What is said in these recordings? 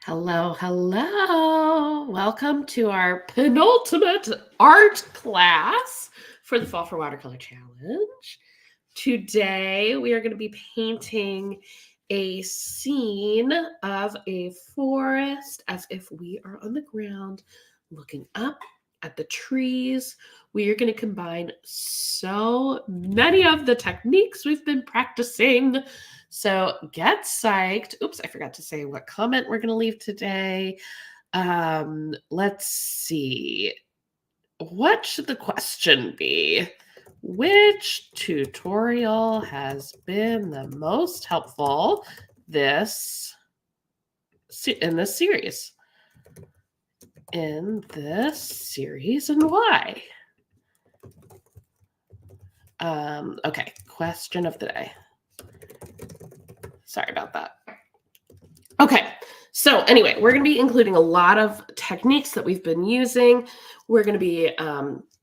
Hello, hello. Welcome to our penultimate art class for the Fall for Watercolor Challenge. Today, we are going to be painting a scene of a forest as if we are on the ground looking up at the trees. We are going to combine so many of the techniques we've been practicing. So get psyched. Oops, I forgot to say what comment we're going to leave today. Let's see. What should the question be? Which tutorial has been the most helpful in this series? And why? Okay, question of the day. Sorry about that. Okay, so anyway, we're going to be including a lot of techniques that we've been using. We're going to be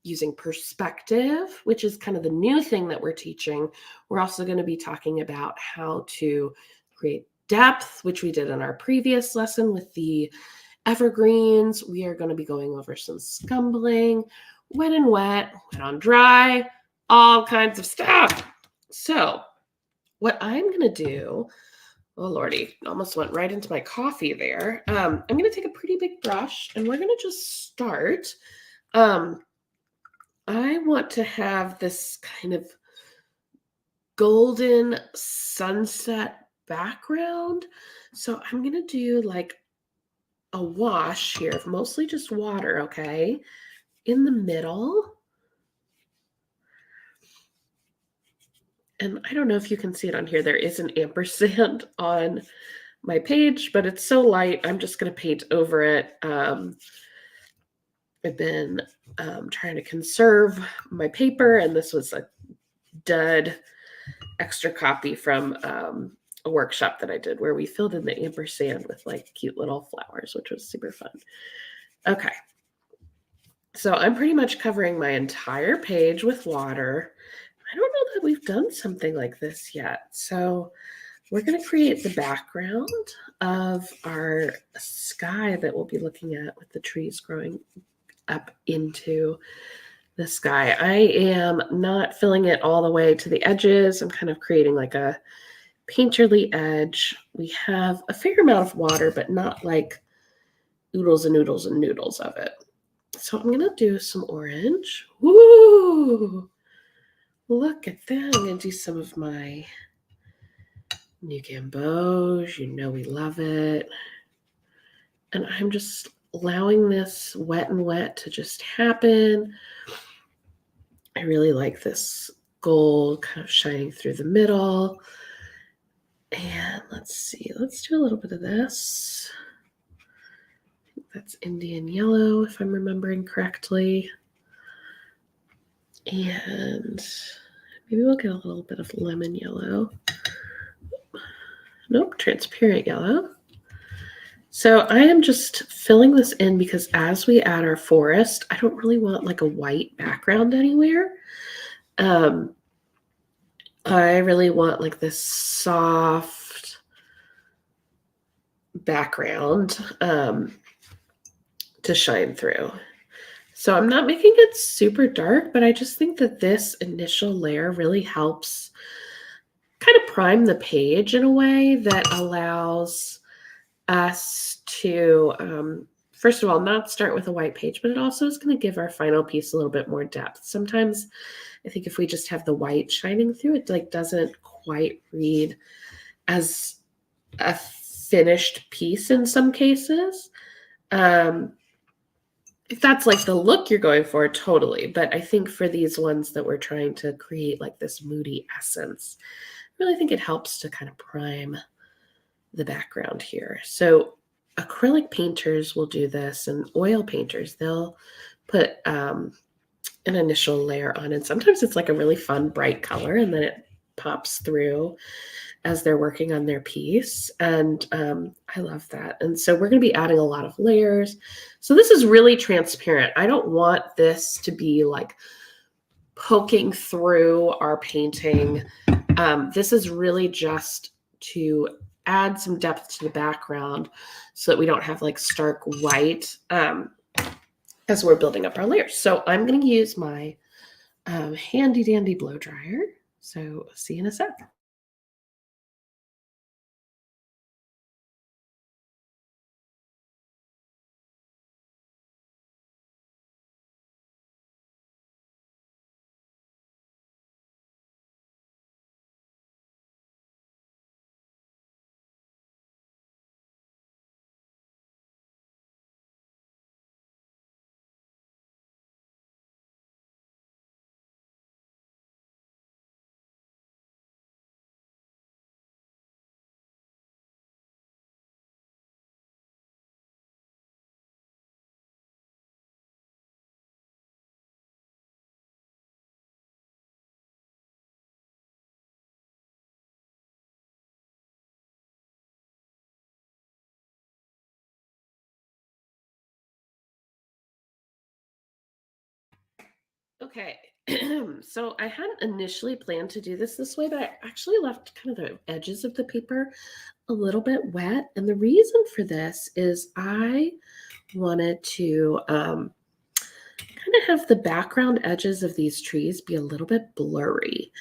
using perspective, which is kind of the new thing that we're teaching. We're also going to be talking about how to create depth, which we did in our previous lesson with the evergreens. We are going to be going over some scumbling, wet and wet, wet on dry, all kinds of stuff. So what I'm going to do, oh lordy, almost went right into my coffee there. I'm going to take a pretty big brush and we're going to just start. I want to have this kind of golden sunset background. So I'm going to do like a wash here of mostly just water, okay, in the middle. And I don't know if you can see it on here. There is an ampersand on my page, but it's so light. I'm just going to paint over it. I've been trying to conserve my paper, and this was a dud extra copy from a workshop that I did where we filled in the ampersand with like cute little flowers, which was super fun. Okay. So I'm pretty much covering my entire page with water. I don't know that we've done something like this yet. So we're going to create the background of our sky that we'll be looking at with the trees growing up into the sky. I am not filling it all the way to the edges. I'm kind of creating like a painterly edge. We have a fair amount of water, but not like oodles and noodles and noodles of it. So I'm going to do some orange. Woo! Look at that. I'm going to do some of my New Gamboge. You know we love it. And I'm just allowing this wet and wet to just happen. I really like this gold kind of shining through the middle. And let's see. Let's do a little bit of this. I think that's Indian yellow, if I'm remembering correctly. And maybe we'll get a little bit of lemon yellow. Nope, transparent yellow. So I am just filling this in because as we add our forest, I don't really want like a white background anywhere. I really want like this soft background to shine through. So I'm not making it super dark, but I just think that this initial layer really helps kind of prime the page in a way that allows us to, first of all, not start with a white page, but it also is going to give our final piece a little bit more depth. Sometimes I think if we just have the white shining through, it like doesn't quite read as a finished piece in some cases. If that's like the look you're going for, totally. But I think for these ones that we're trying to create like this moody essence, I really think it helps to kind of prime the background here. So acrylic painters will do this, and oil painters, they'll put an initial layer on, and sometimes it's like a really fun bright color, and then it pops through as they're working on their piece. And I love that. And so we're going to be adding a lot of layers. So this is really transparent. I don't want this to be like poking through our painting. This is really just to add some depth to the background so that we don't have like stark white as we're building up our layers. So I'm going to use my handy dandy blow dryer. So see you in a sec. Okay, so I hadn't initially planned to do this way, but I actually left kind of the edges of the paper a little bit wet. And the reason for this is I wanted to kind of have the background edges of these trees be a little bit blurry.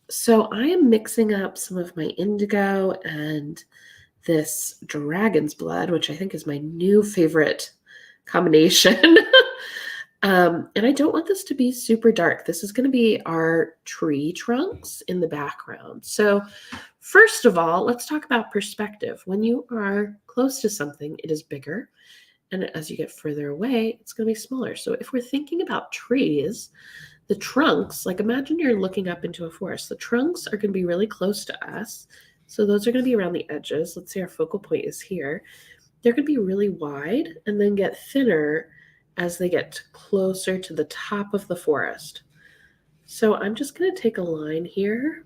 So I am mixing up some of my indigo and this dragon's blood, which I think is my new favorite combination. And I don't want this to be super dark. This is going to be our tree trunks in the background. So first of all, let's talk about perspective. When you are close to something, it is bigger. And as you get further away, it's going to be smaller. So if we're thinking about trees, the trunks, like imagine you're looking up into a forest, the trunks are going to be really close to us. So those are going to be around the edges. Let's say our focal point is here. They're going to be really wide and then get thinner as they get closer to the top of the forest. So I'm just going to take a line here.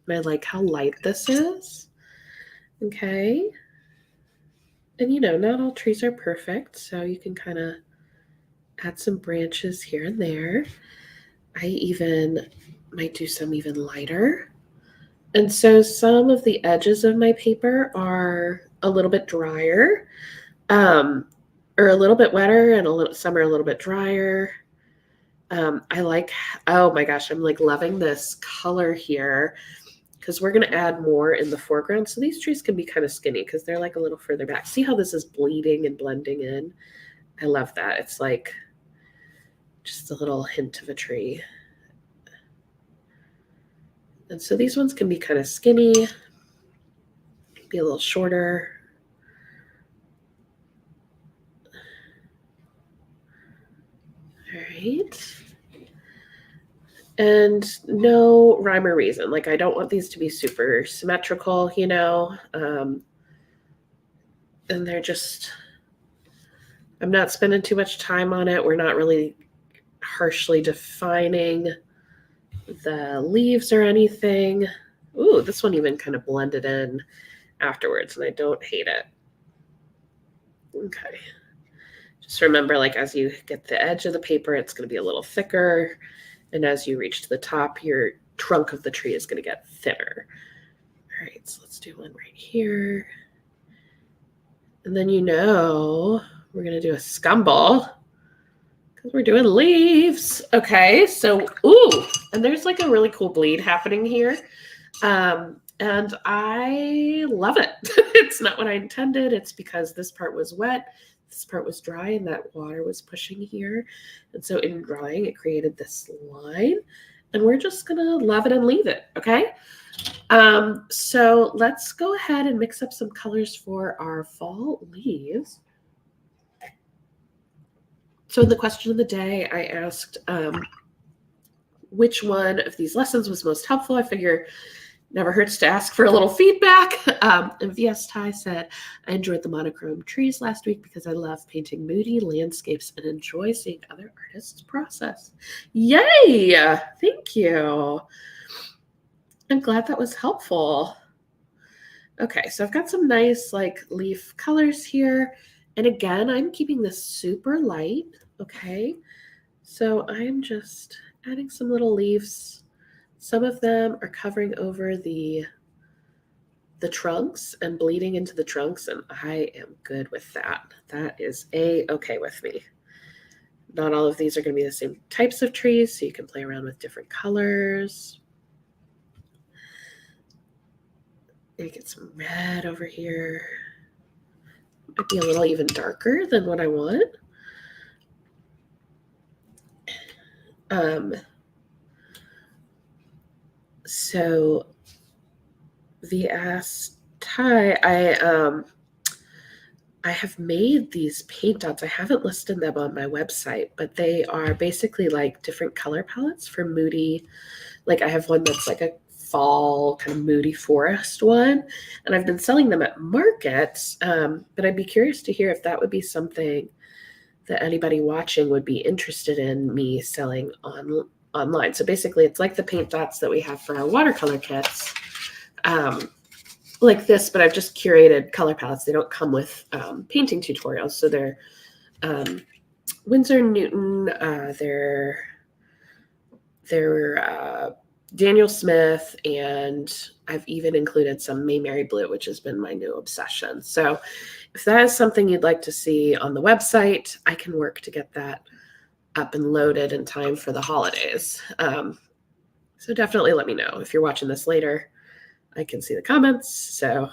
And I like how light this is. Okay. And you know, not all trees are perfect, so you can kind of add some branches here and there. I even might do some even lighter. And so some of the edges of my paper are a little bit drier, or a little bit wetter, and some are a little bit drier. I like, oh my gosh, I'm like loving this color here because we're going to add more in the foreground. So these trees can be kind of skinny because they're like a little further back. See how this is bleeding and blending in? I love that. It's like just a little hint of a tree. And so these ones can be kind of skinny, be a little shorter. All right. And no rhyme or reason. Like I don't want these to be super symmetrical, you know. And they're just, I'm not spending too much time on it. We're not really harshly defining the leaves or anything. Ooh, this one even kind of blended in afterwards, and I don't hate it. Okay. Just remember, like as you get the edge of the paper, it's going to be a little thicker. And as you reach to the top, your trunk of the tree is going to get thinner. All right, so let's do one right here. And then you know we're going to do a scumble because we're doing leaves. Okay, so, ooh, and there's like a really cool bleed happening here. And I love it. It's not what I intended. It's because this part was wet, this part was dry, and that water was pushing here. And so in drying, it created this line. And we're just going to love it and leave it, okay? So let's go ahead and mix up some colors for our fall leaves. So in the question of the day, I asked which one of these lessons was most helpful. I figure never hurts to ask for a little feedback. And VS Ty said, I enjoyed the monochrome trees last week because I love painting moody landscapes and enjoy seeing other artists' process. Yay! Thank you. I'm glad that was helpful. Okay, so I've got some nice like leaf colors here. And again, I'm keeping this super light, okay? So I'm just adding some little leaves. Some of them are covering over the the trunks and bleeding into the trunks, and I am good with that. That is okay with me. Not all of these are going to be the same types of trees, so you can play around with different colors. Maybe get some red over here. Might be a little even darker than what I want. So VS Tie, I have made these paint dots. I haven't listed them on my website, but they are basically like different color palettes for moody. Like I have one that's like a fall kind of moody forest one, and I've been selling them at markets. But I'd be curious to hear if that would be something that anybody watching would be interested in me selling online. So basically, it's like the paint dots that we have for our watercolor kits. Like this, but I've just curated color palettes. They don't come with painting tutorials. So they're Winsor Newton, they're Daniel Smith, and I've even included some Mayberry Blue, which has been my new obsession. So if that is something you'd like to see on the website, I can work to get that up and loaded in time for the holidays. So definitely let me know. If you're watching this later, I can see the comments. So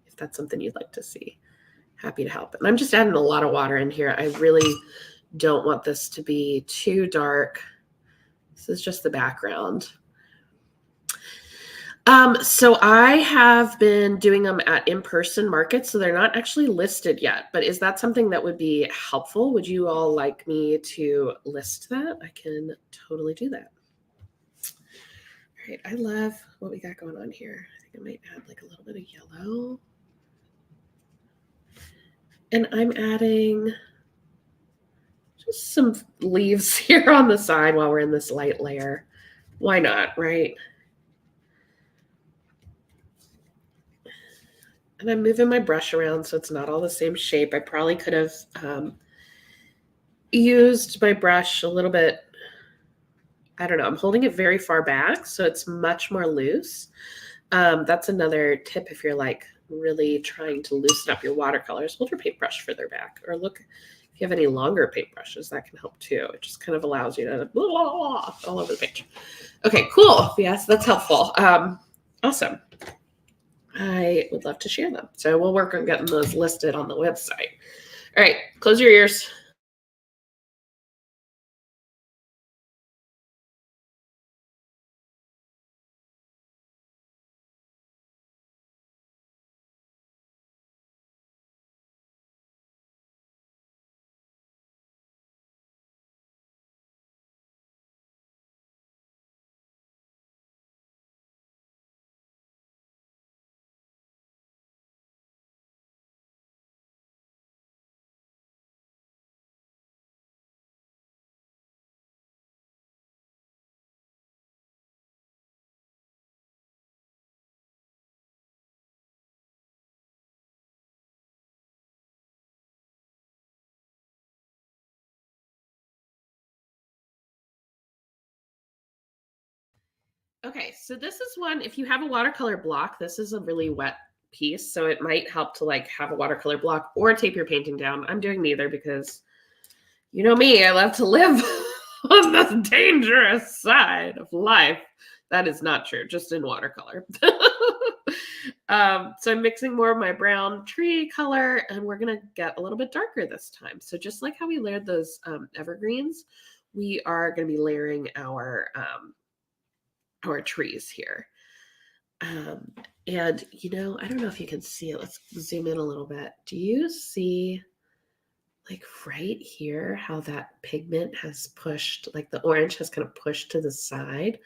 if that's something you'd like to see, happy to help. And I'm just adding a lot of water in here. I really don't want this to be too dark. This is just the background. So I have been doing them at in-person markets, so they're not actually listed yet, but is that something that would be helpful? Would you all like me to list that? I can totally do that. All right, I love what we got going on here. I think I might add like a little bit of yellow. And I'm adding just some leaves here on the side while we're in this light layer. Why not, right? And I'm moving my brush around so it's not all the same shape. I probably could have used my brush a little bit. I don't know. I'm holding it very far back, so it's much more loose. That's another tip if you're like really trying to loosen up your watercolors. Hold your paintbrush further back, or look if you have any longer paintbrushes, that can help too. It just kind of allows you to blah, blah, blah, all over the page. Okay, cool. Yes, that's helpful. Awesome. I would love to share them. So we'll work on getting those listed on the website. All right, close your ears. Okay, so this is one, if you have a watercolor block, this is a really wet piece, so it might help to like have a watercolor block or tape your painting down. I'm doing neither because you know me, I love to live on the dangerous side of life. That is not true, just in watercolor. So I'm mixing more of my brown tree color, and we're gonna get a little bit darker this time. So just like how we layered those evergreens, we are gonna be layering our trees here. And you know, I don't know if you can see it. Let's zoom in a little bit. Do you see like right here how that pigment has pushed, like the orange has kind of pushed to the side?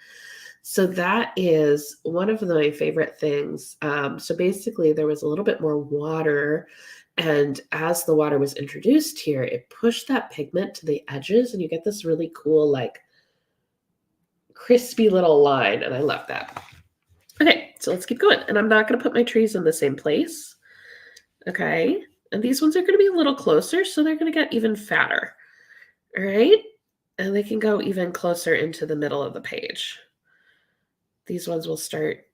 So that is one of my favorite things. So basically there was a little bit more water, and as the water was introduced here, it pushed that pigment to the edges, and you get this really cool, like crispy little line, and I love that. Okay, so let's keep going. And I'm not going to put my trees in the same place. Okay, and these ones are going to be a little closer, so they're going to get even fatter. All right, and they can go even closer into the middle of the page. These ones will start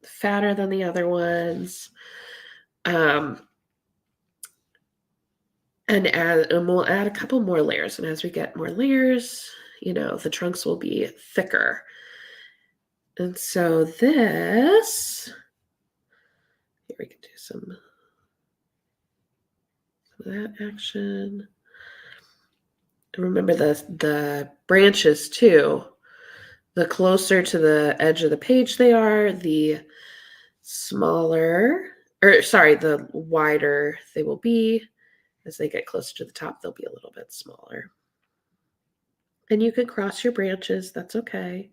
fatter than the other ones. And we'll add a couple more layers. And as we get more layers, the trunks will be thicker. And so this, here we can do some of that action. And remember the branches too. The closer to the edge of the page they are, the the wider they will be. As they get closer to the top, they'll be a little bit smaller. And you can cross your branches, that's okay.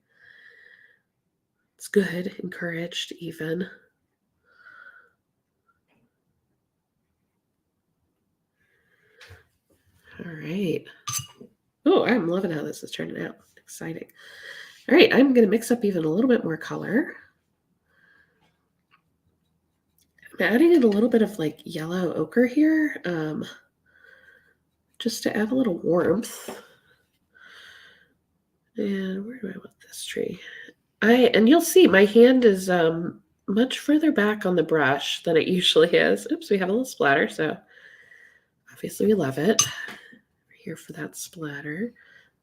It's good, encouraged even. All right. Oh, I'm loving how this is turning out. Exciting. All right, I'm going to mix up even a little bit more color. I'm adding in a little bit of like yellow ochre here, just to add a little warmth. And where do I want this tree? And you'll see my hand is much further back on the brush than it usually is. Oops, we have a little splatter, so obviously we love it. We're here for that splatter.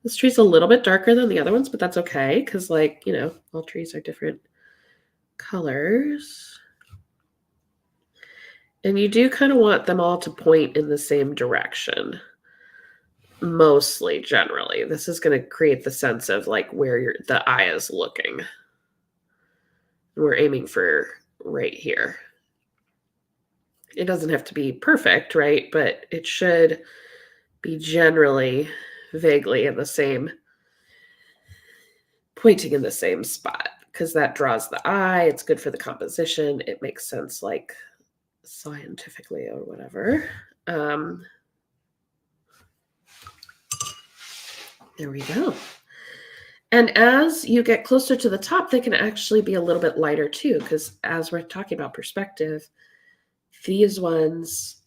This tree's a little bit darker than the other ones, but that's okay because, all trees are different colors. And you do kind of want them all to point in the same direction. Mostly, generally. This is going to create the sense of like where the eye is looking. We're aiming for right here. It doesn't have to be perfect, right? But it should be generally vaguely in the same, pointing in the same spot, because that draws the eye. It's good for the composition. It makes sense, like scientifically or whatever. There we go. And as you get closer to the top, they can actually be a little bit lighter too, because as we're talking about perspective, these ones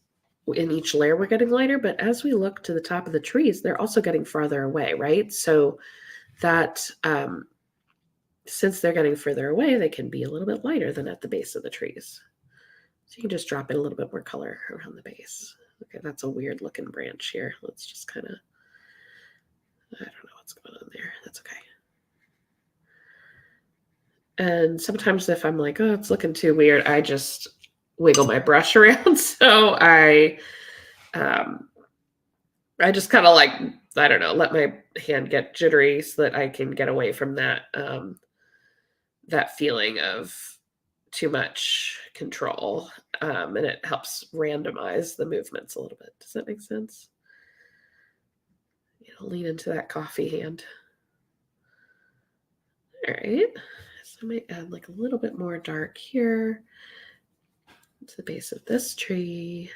in each layer we're getting lighter, but as we look to the top of the trees, they're also getting farther away, right? So that since they're getting further away, they can be a little bit lighter than at the base of the trees. So you can just drop in a little bit more color around the base. Okay, that's a weird looking branch here. Let's just kind of, I don't know what's going on there. That's okay. And sometimes if I'm like, oh, it's looking too weird, I just wiggle my brush around. So I just kind of like, I don't know, let my hand get jittery so that I can get away from that that feeling of too much control. And it helps randomize the movements a little bit. Does that make sense? Lean into that coffee hand. All right. So I might add like a little bit more dark here to the base of this tree.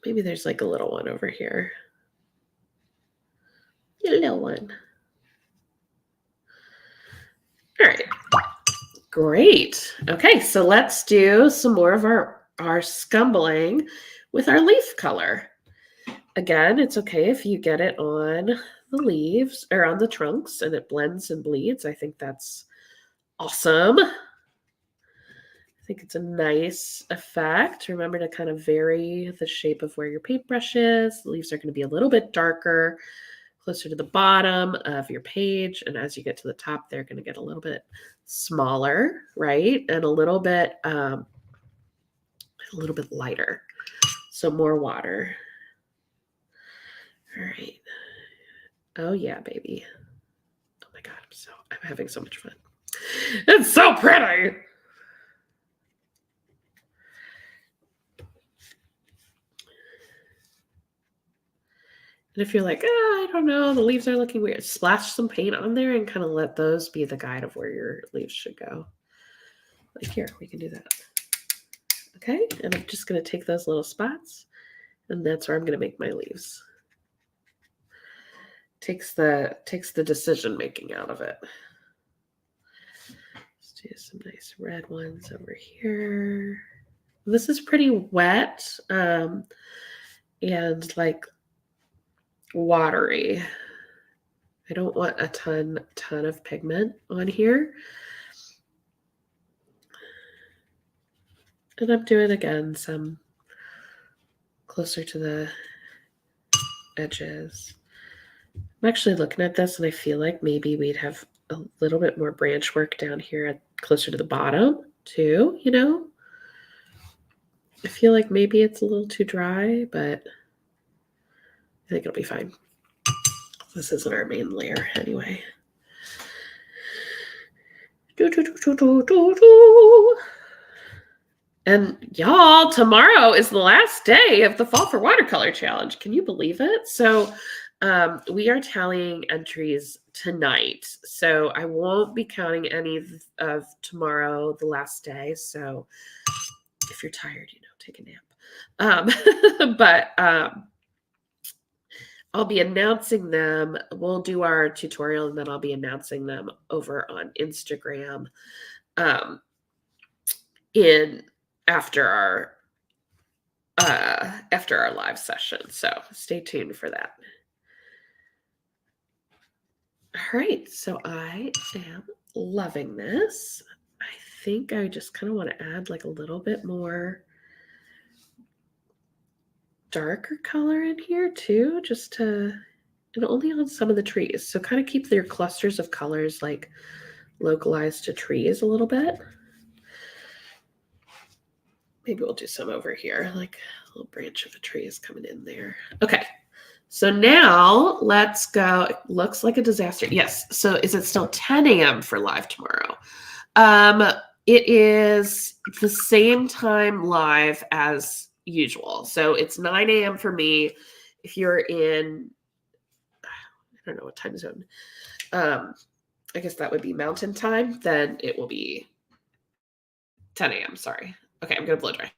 Maybe there's like a little one over here. A little one. All right. Great. Okay, so let's do some more of our scumbling with our leaf color. Again, it's okay if you get it on the leaves or on the trunks and it blends and bleeds. I think that's awesome. I think it's a nice effect. Remember to kind of vary the shape of where your paintbrush is. The leaves are going to be a little bit darker, closer to the bottom of your page. And as you get to the top, they're going to get a little bit smaller, right? And a little bit lighter. So more water. All right. Oh yeah, baby. Oh my God, I'm having so much fun. It's so pretty. And if you're like, I don't know, the leaves are looking weird, splash some paint on there and kind of let those be the guide of where your leaves should go. Like here, we can do that. Okay, and I'm just going to take those little spots, and that's where I'm going to make my leaves. Takes the decision making out of it. Let's do some nice red ones over here. This is pretty wet and like watery. I don't want a ton of pigment on here. And I'm doing, again, some closer to the edges. I'm actually looking at this and I feel like maybe we'd have a little bit more branch work down here closer to the bottom too, you know? I feel like maybe it's a little too dry, but I think it'll be fine. This isn't our main layer anyway. And y'all, tomorrow is the last day of the Fall for Watercolor Challenge. Can you believe it? So we are tallying entries tonight. So I won't be counting any of tomorrow, the last day. So if you're tired, you know, take a nap. But I'll be announcing them. We'll do our tutorial and then I'll be announcing them over on Instagram after our live session. So stay tuned for that. All right, so I am loving this. I think I just kind of want to add like a little bit more darker color in here too, just to, and only on some of the trees. So kind of keep your clusters of colors like localized to trees a little bit. Maybe we'll do some over here, like a little branch of a tree is coming in there. Okay, so now let's go. It looks like a disaster. Yes, so is it still 10 a.m. for live tomorrow? It is the same time live as usual. So it's 9 a.m. for me. If you're in, I don't know what time zone, I guess that would be mountain time, then it will be 10 a.m. Sorry. Okay, I'm going to blow dry.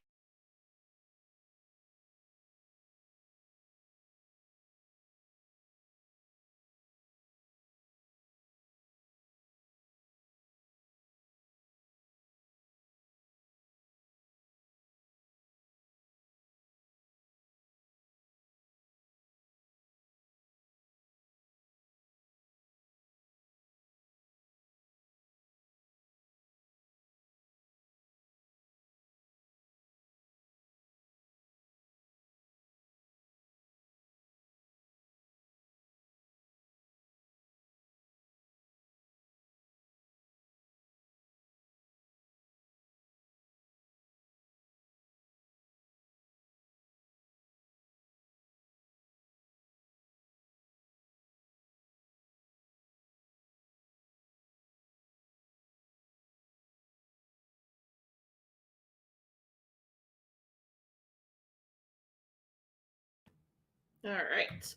All right.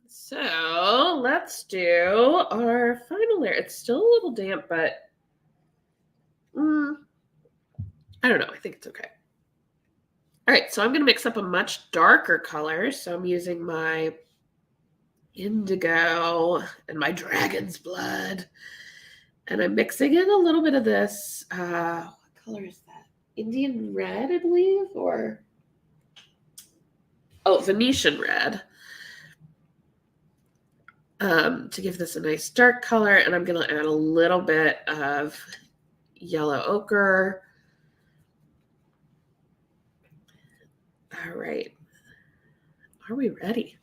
So let's do our final layer. It's still a little damp, but I don't know. I think it's okay. All right, so I'm going to mix up a much darker color. So I'm using my indigo and my dragon's blood. And I'm mixing in a little bit of this. What color is that? Indian red, I believe, or Venetian red. To give this a nice dark color. And I'm going to add a little bit of yellow ochre. All right. Are we ready?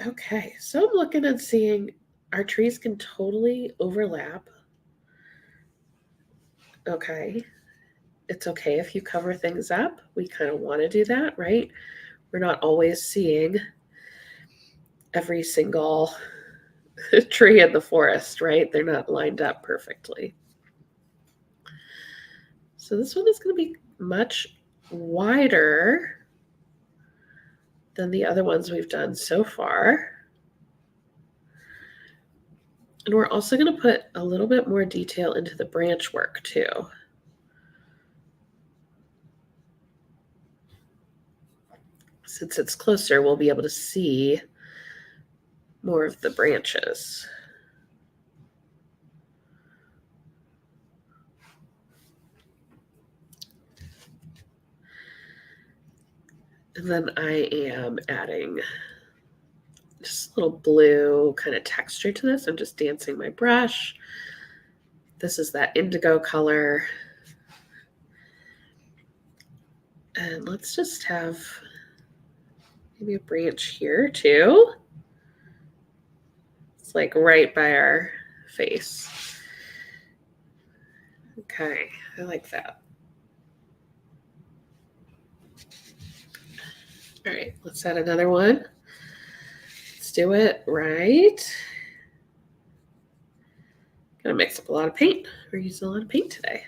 Okay, so I'm looking and seeing our trees can totally overlap. Okay. It's okay if you cover things up. We kind of want to do that, right? We're not always seeing every single tree in the forest, right? They're not lined up perfectly. So this one is going to be much wider than the other ones we've done so far. And we're also going to put a little bit more detail into the branch work too. Since it's closer, we'll be able to see more of the branches. And then I am adding just a little blue kind of texture to this. I'm just dancing my brush. This is that indigo color. And let's just have maybe a branch here too. It's like right by our face. Okay, I like that. All right, let's add another one. Let's do it right. Gonna mix up a lot of paint. We're using a lot of paint today.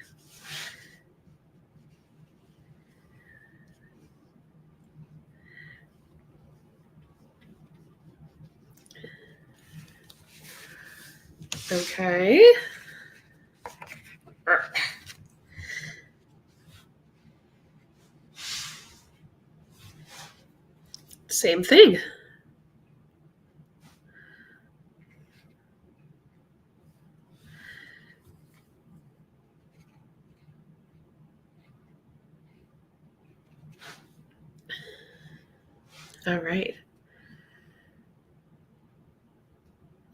Okay. Same thing. All right.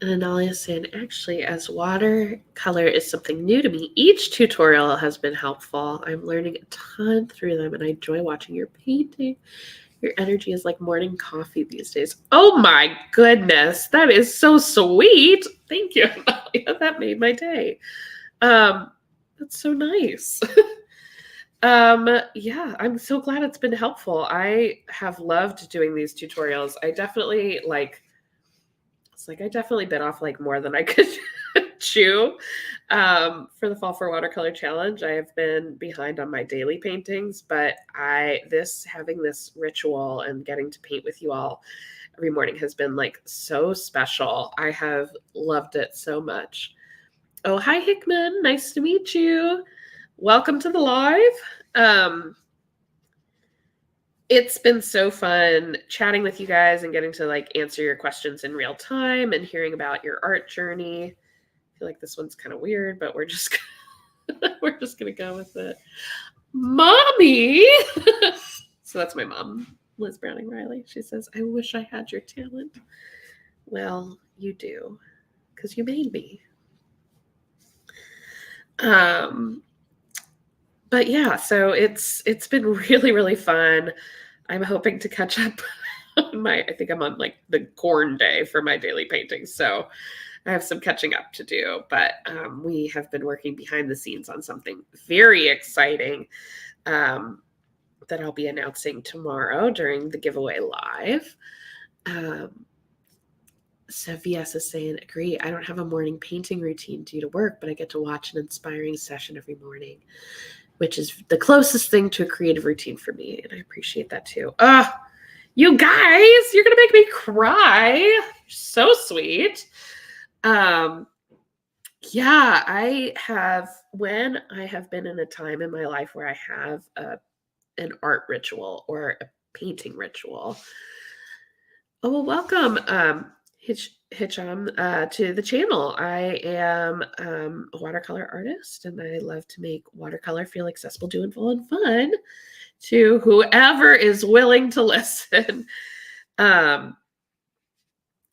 And Analia saying, actually, as watercolor is something new to me, each tutorial has been helpful. I'm learning a ton through them, and I enjoy watching your painting. Your energy is like morning coffee these days. Oh my goodness, that is so sweet. Thank you, Analia. That made my day. That's so nice. Yeah, I'm so glad it's been helpful. I have loved doing these tutorials. I definitely I definitely bit off like more than I could chew. For the Fall for Watercolor Challenge, I have been behind on my daily paintings, but having this ritual and getting to paint with you all every morning has been like so special. I have loved it so much. Oh, hi Hickman, nice to meet you. Welcome to the live. It's been so fun chatting with you guys and getting to like answer your questions in real time and hearing about your art journey. I feel like this one's kind of weird, but we're just gonna go with it. Mommy! So that's my mom, Liz Browning Riley. She says, I wish I had your talent. Well, you do, because you made me. But yeah, so it's been really, really fun. I'm hoping to catch up on I think I'm on like the corn day for my daily painting. So I have some catching up to do, but we have been working behind the scenes on something very exciting that I'll be announcing tomorrow during the giveaway live. So VS is saying, agree. I don't have a morning painting routine due to work, but I get to watch an inspiring session every morning, which is the closest thing to a creative routine for me. And I appreciate that too. You guys, you're going to make me cry. So sweet. Yeah, when I have been in a time in my life where I have an art ritual or a painting ritual. Oh, well, welcome, Hitcham, to the channel. I am a watercolor artist, and I love to make watercolor feel accessible, doable, and fun to whoever is willing to listen. I've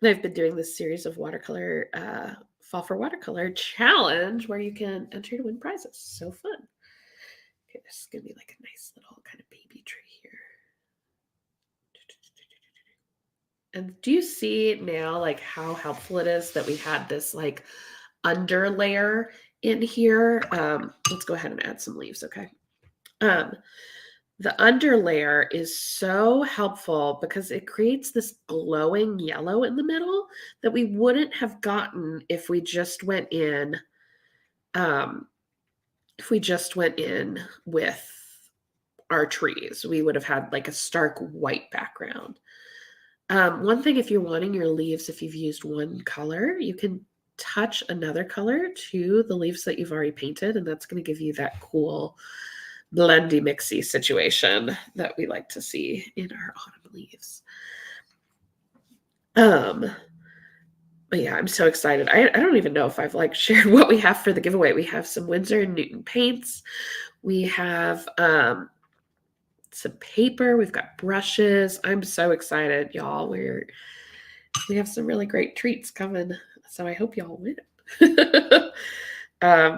been doing this series of watercolor Fall for Watercolor Challenge where you can enter to win prizes. So fun. Okay, this is gonna be like a nice little kind of baby tree here. And do you see now like how helpful it is that we had this like under layer in here? Let's go ahead and add some leaves, okay? The under layer is so helpful because it creates this glowing yellow in the middle that we wouldn't have gotten if we just went in with our trees. We would have had like a stark white background. One thing, if you're wanting your leaves, if you've used one color, you can touch another color to the leaves that you've already painted, and that's going to give you that cool blendy mixy situation that we like to see in our autumn leaves. But yeah, I'm so excited. I don't even know if I've like shared what we have for the giveaway. We have some Winsor & Newton paints. We have some paper. We've got brushes. I'm so excited, y'all. We have some really great treats coming, so I hope y'all win.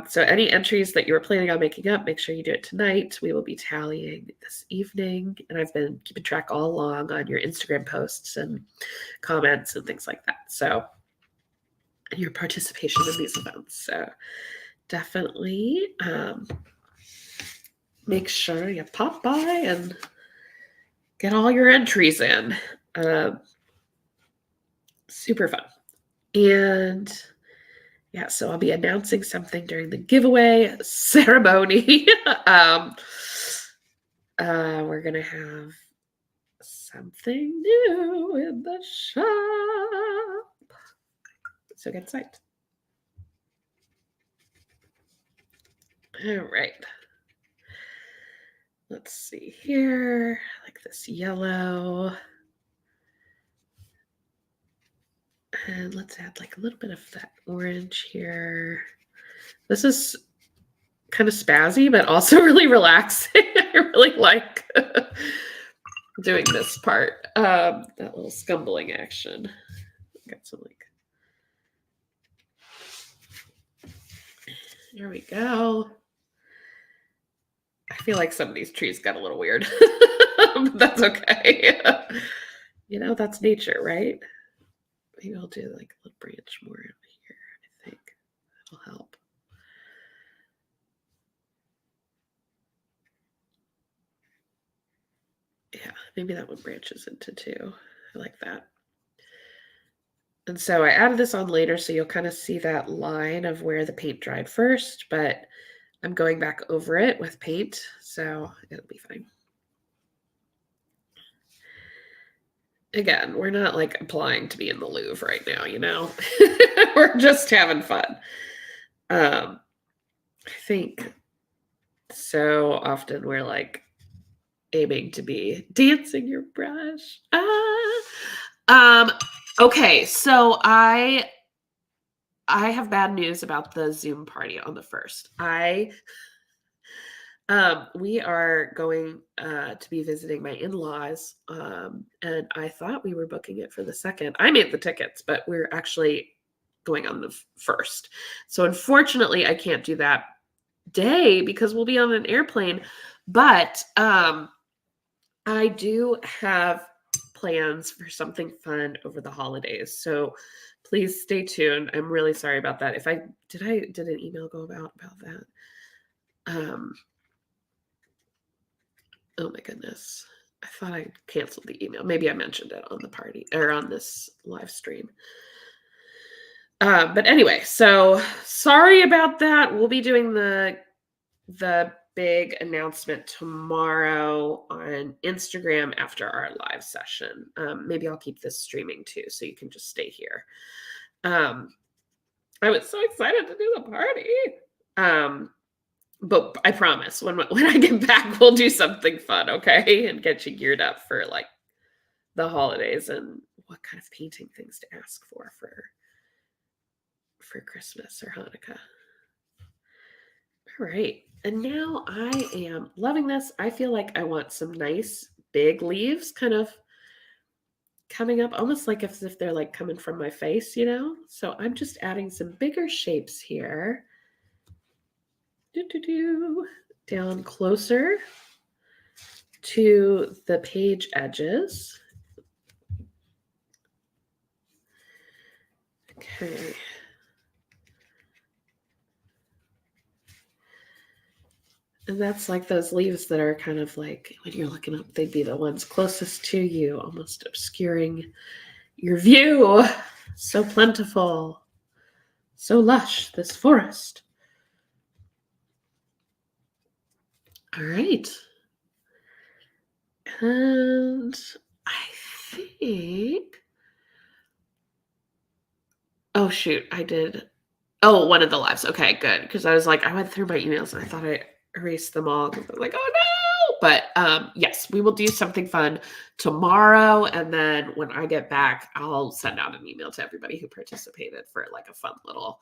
So any entries that you were planning on making up, make sure you do it tonight. We will be tallying this evening, and I've been keeping track all along on your Instagram posts and comments and things like that. So, and your participation in these events. So definitely make sure you pop by and get all your entries in. Super fun. And yeah, so I'll be announcing something during the giveaway ceremony. We're going to have something new in the shop. So get psyched. All right. Let's see here. Like this yellow. And let's add like a little bit of that orange here. This is kind of spazzy, but also really relaxing. I really like doing this part. That little scumbling action. Got some like. There we go. I feel like some of these trees got a little weird, but that's okay. You know, that's nature, right? Maybe I'll do like a little branch more over here. I think that'll help. Yeah, maybe that one branches into two. I like that. And so I added this on later, so you'll kind of see that line of where the paint dried first, but I'm going back over it with paint, so it'll be fine. Again, we're not like applying to be in the Louvre right now, you know? We're just having fun. I think so often we're like aiming to be dancing your brush. Okay, so I have bad news about the Zoom party on the 1st. We are going to be visiting my in-laws, and I thought we were booking it for the 2nd. I made the tickets, but we're actually going on the 1st. So unfortunately, I can't do that day because we'll be on an airplane. But I do have plans for something fun over the holidays. So please stay tuned. I'm really sorry about that. Did an email go about that? Oh my goodness. I thought I canceled the email. Maybe I mentioned it on the party or on this live stream. But anyway, so sorry about that. We'll be doing the big announcement tomorrow on Instagram after our live session. Maybe I'll keep this streaming too, so you can just stay here. I was so excited to do the party. But I promise when I get back, we'll do something fun, okay? And get you geared up for like the holidays and what kind of painting things to ask for Christmas or Hanukkah. All right. And now I am loving this. I feel like I want some nice big leaves kind of coming up, almost like if they're like coming from my face, you know? So I'm just adding some bigger shapes here. Down closer to the page edges. Okay. And that's like those leaves that are kind of like, when you're looking up, they'd be the ones closest to you, almost obscuring your view. So plentiful, so lush, this forest. All right. And I think, oh shoot, I did. Oh, one of the lives. Okay, good. Because I was like, I went through my emails and I thought I erased them all because I was like, oh no. But yes, we will do something fun tomorrow. And then when I get back, I'll send out an email to everybody who participated for like a fun little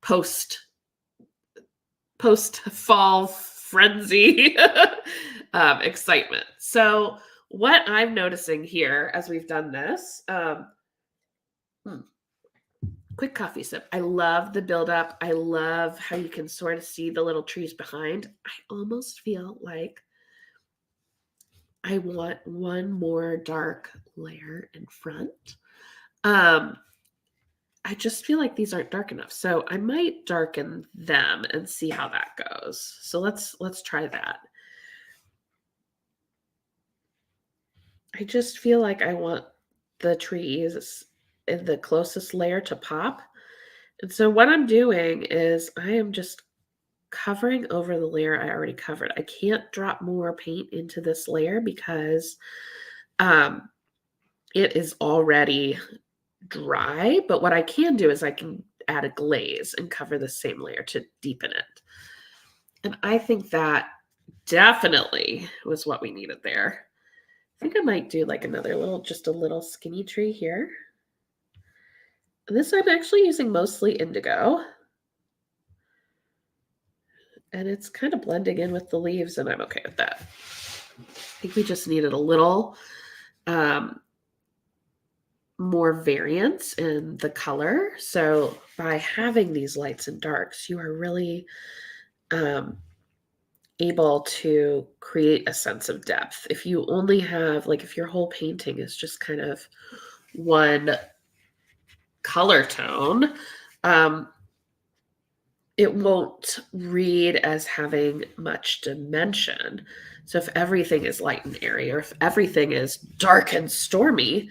post fall frenzy excitement. So what I'm noticing here as we've done this, Hmm. Quick coffee sip. I love the buildup. I love how you can sort of see the little trees behind. I almost feel like I want one more dark layer in front. Um, I just feel like these aren't dark enough. So I might darken them and see how that goes. So let's try that. I just feel like I want the trees in the closest layer to pop. And so what I'm doing is I am just covering over the layer I already covered. I can't drop more paint into this layer because um, it is already dry. But what I can do is I can add a glaze and cover the same layer to deepen it. And I think that definitely was what we needed there. I think I might do like another little, just a little skinny tree here. And this I'm actually using mostly indigo. And it's kind of blending in with the leaves, and I'm okay with that. I think we just needed a little more variance in the color. So by having these lights and darks, you are really able to create a sense of depth. If you only have, like, if your whole painting is just kind of one color tone, it won't read as having much dimension. So if everything is light and airy, or if everything is dark and stormy,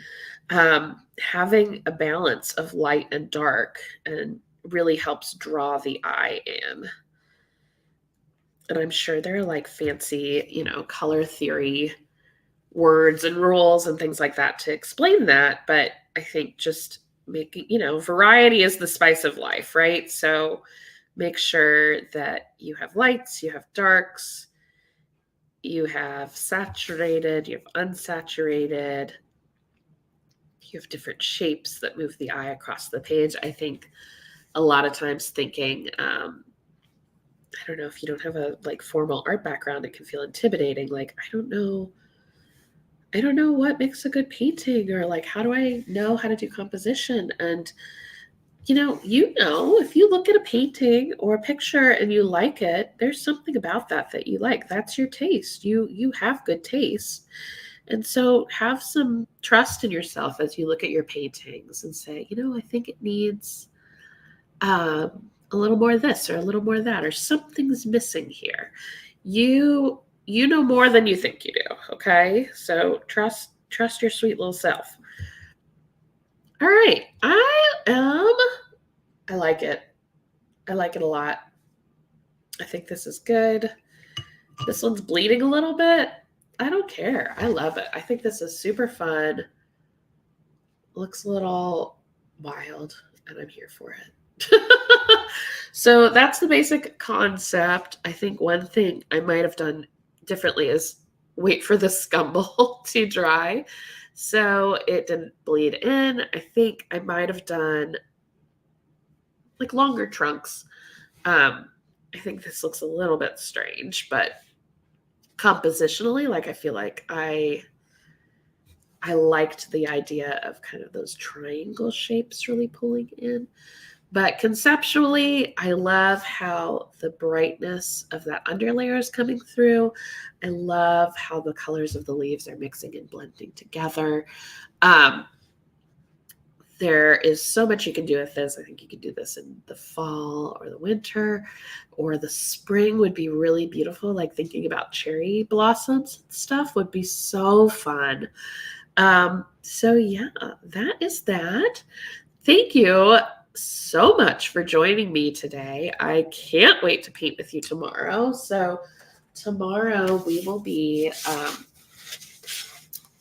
having a balance of light and dark and really helps draw the eye in. And I'm sure there are like fancy, color theory words and rules and things like that to explain that. But I think just making, variety is the spice of life, right? So make sure that you have lights, you have darks, you have saturated, you have unsaturated, you have different shapes that move the eye across the page. I think a lot of times thinking, I don't know, if you don't have a like formal art background, it can feel intimidating. Like, I don't know what makes a good painting, or like, how do I know how to do composition? And if you look at a painting or a picture and you like it, there's something about that you like. That's your taste. You have good taste. And so have some trust in yourself as you look at your paintings and say, I think it needs a little more of this or a little more of that, or something's missing here. You know more than you think you do, okay? So trust your sweet little self. All right. I like it. I like it a lot. I think this is good. This one's bleeding a little bit. I don't care. I love it. I think this is super fun. Looks a little wild, and I'm here for it. So that's the basic concept. I think one thing I might have done differently is wait for the scumble to dry so it didn't bleed in. I think I might have done like longer trunks. I think this looks a little bit strange, but compositionally, like, I feel like I liked the idea of kind of those triangle shapes really pulling in. But conceptually, I love how the brightness of that underlayer is coming through. I love how the colors of the leaves are mixing and blending together. There is so much you can do with this. I think you could do this in the fall or the winter, or the spring would be really beautiful. Like thinking about cherry blossoms and stuff would be so fun. So yeah, that is that. Thank you so much for joining me today. I can't wait to paint with you tomorrow. So tomorrow we will be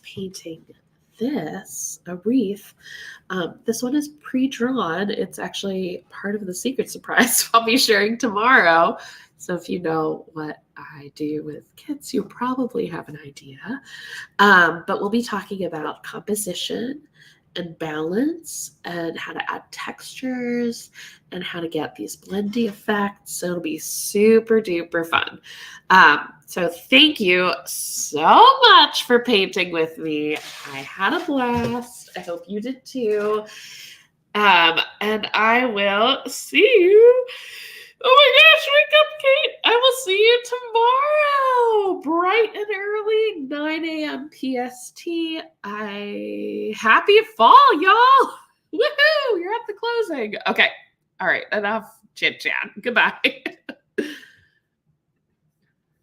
painting a wreath. This one is pre-drawn. It's actually part of the secret surprise I'll be sharing tomorrow. So if you know what I do with kids, you probably have an idea. But we'll be talking about composition and balance and how to add textures and how to get these blendy effects. So it'll be super duper fun. So thank you so much for painting with me. I had a blast. I hope you did too. And I will see you. Oh my gosh, wake up, Kate. I will see you tomorrow, bright and early, 9 a.m. PST. Happy fall, y'all. Woohoo! You're at the closing. Okay. All right. Enough chit chat. Goodbye.